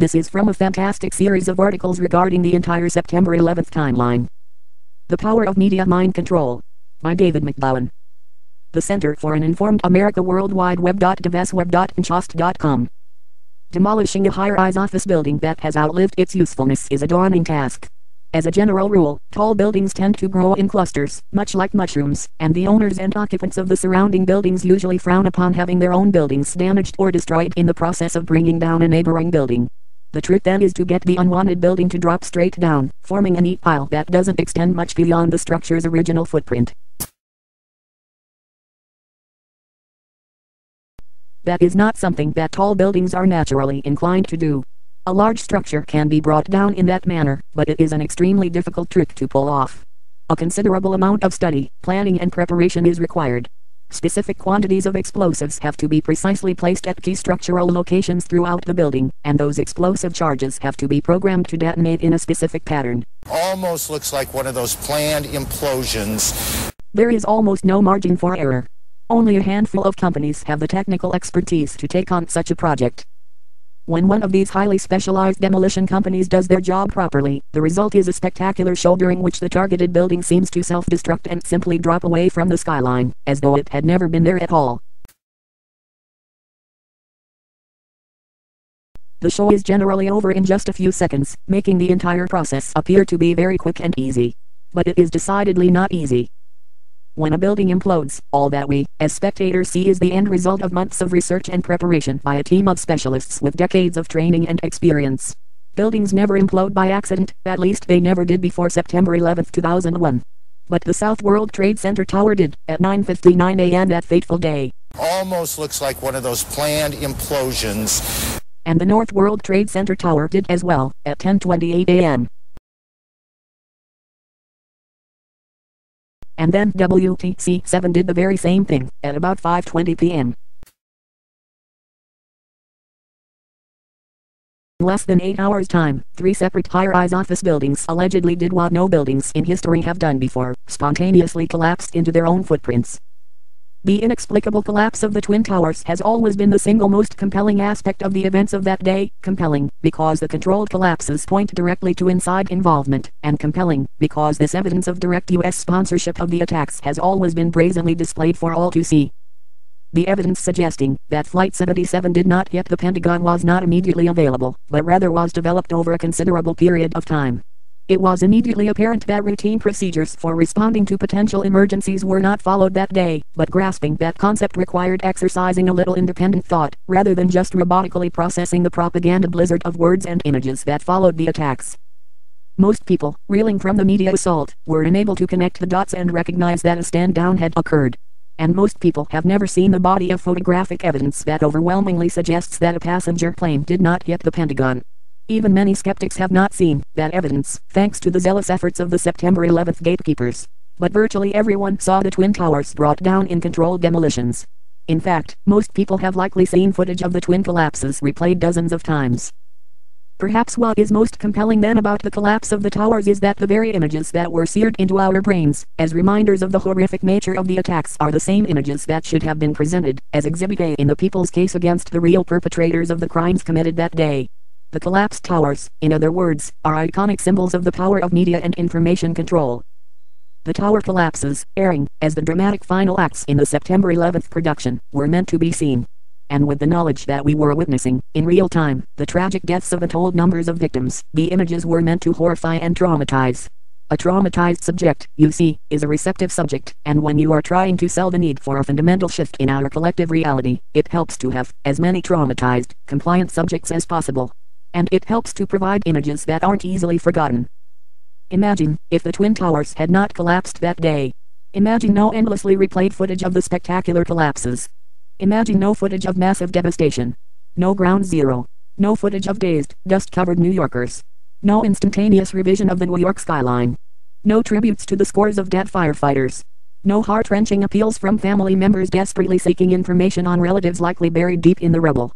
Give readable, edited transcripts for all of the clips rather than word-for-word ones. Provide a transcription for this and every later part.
This is from a fantastic series of articles regarding the entire September 11th timeline. The Power of Media Mind Control by David McGowan. The Center for an Informed America World Wide Web. Devesweb.nchost.com. Demolishing a high-rise office building that has outlived its usefulness is a daunting task. As a general rule, tall buildings tend to grow in clusters, much like mushrooms, and the owners and occupants of the surrounding buildings usually frown upon having their own buildings damaged or destroyed in the process of bringing down a neighboring building. The trick then is to get the unwanted building to drop straight down, forming a neat pile that doesn't extend much beyond the structure's original footprint. That is not something that tall buildings are naturally inclined to do. A large structure can be brought down in that manner, but it is an extremely difficult trick to pull off. A considerable amount of study, planning and preparation is required. Specific quantities of explosives have to be precisely placed at key structural locations throughout the building, and those explosive charges have to be programmed to detonate in a specific pattern. Almost looks like one of those planned implosions. There is almost no margin for error. Only a handful of companies have the technical expertise to take on such a project. When one of these highly specialized demolition companies does their job properly, the result is a spectacular show during which the targeted building seems to self-destruct and simply drop away from the skyline, as though it had never been there at all. The show is generally over in just a few seconds, making the entire process appear to be very quick and easy. But it is decidedly not easy. When a building implodes, all that we, as spectators, see is the end result of months of research and preparation by a team of specialists with decades of training and experience. Buildings never implode by accident, at least they never did before September 11, 2001. But the South World Trade Center tower did, at 9:59 a.m. that fateful day. Almost looks like one of those planned implosions. And the North World Trade Center tower did as well, at 10:28 a.m. And then WTC-7 did the very same thing, at about 5:20 p.m. In less than 8 hours' time, 3 separate high-rise office buildings allegedly did what no buildings in history have done before, spontaneously collapsed into their own footprints. The inexplicable collapse of the Twin Towers has always been the single most compelling aspect of the events of that day, compelling, because the controlled collapses point directly to inside involvement, and compelling, because this evidence of direct U.S. sponsorship of the attacks has always been brazenly displayed for all to see. The evidence suggesting that Flight 77 did not hit the Pentagon was not immediately available, but rather was developed over a considerable period of time. It was immediately apparent that routine procedures for responding to potential emergencies were not followed that day, but grasping that concept required exercising a little independent thought, rather than just robotically processing the propaganda blizzard of words and images that followed the attacks. Most people, reeling from the media assault, were unable to connect the dots and recognize that a stand down had occurred. And most people have never seen the body of photographic evidence that overwhelmingly suggests that a passenger plane did not hit the Pentagon. Even many skeptics have not seen that evidence, thanks to the zealous efforts of the September 11th gatekeepers. But virtually everyone saw the Twin Towers brought down in controlled demolitions. In fact, most people have likely seen footage of the twin collapses replayed dozens of times. Perhaps what is most compelling then about the collapse of the towers is that the very images that were seared into our brains, as reminders of the horrific nature of the attacks, are the same images that should have been presented as Exhibit A in the people's case against the real perpetrators of the crimes committed that day. The collapsed towers, in other words, are iconic symbols of the power of media and information control. The tower collapses, airing, as the dramatic final acts in the September 11th production, were meant to be seen. And with the knowledge that we were witnessing, in real time, the tragic deaths of untold numbers of victims, the images were meant to horrify and traumatize. A traumatized subject, you see, is a receptive subject, and when you are trying to sell the need for a fundamental shift in our collective reality, it helps to have as many traumatized, compliant subjects as possible. And it helps to provide images that aren't easily forgotten. Imagine, if the Twin Towers had not collapsed that day. Imagine no endlessly replayed footage of the spectacular collapses. Imagine no footage of massive devastation. No ground zero. No footage of dazed, dust-covered New Yorkers. No instantaneous revision of the New York skyline. No tributes to the scores of dead firefighters. No heart-wrenching appeals from family members desperately seeking information on relatives likely buried deep in the rubble.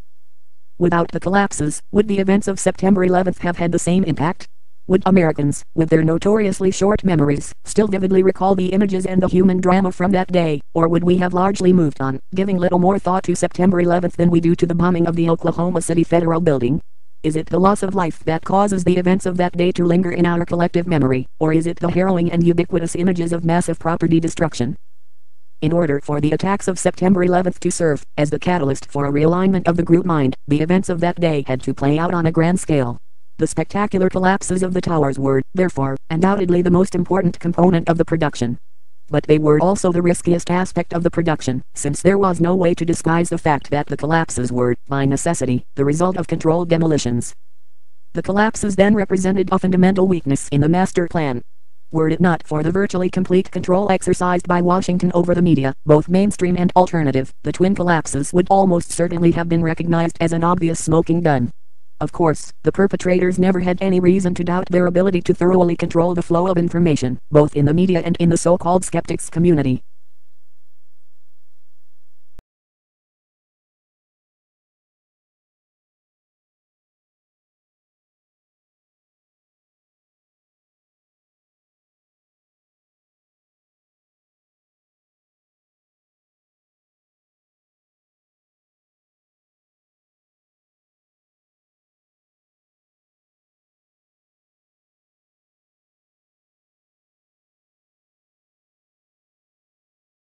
Without the collapses, would the events of September 11th have had the same impact? Would Americans, with their notoriously short memories, still vividly recall the images and the human drama from that day, or would we have largely moved on, giving little more thought to September 11th than we do to the bombing of the Oklahoma City Federal Building? Is it the loss of life that causes the events of that day to linger in our collective memory, or is it the harrowing and ubiquitous images of massive property destruction? In order for the attacks of September 11th to serve as the catalyst for a realignment of the group mind, the events of that day had to play out on a grand scale. The spectacular collapses of the towers were, therefore, undoubtedly the most important component of the production. But they were also the riskiest aspect of the production, since there was no way to disguise the fact that the collapses were, by necessity, the result of controlled demolitions. The collapses then represented a fundamental weakness in the master plan. Were it not for the virtually complete control exercised by Washington over the media, both mainstream and alternative, the twin collapses would almost certainly have been recognized as an obvious smoking gun. Of course, the perpetrators never had any reason to doubt their ability to thoroughly control the flow of information, both in the media and in the so-called skeptics community.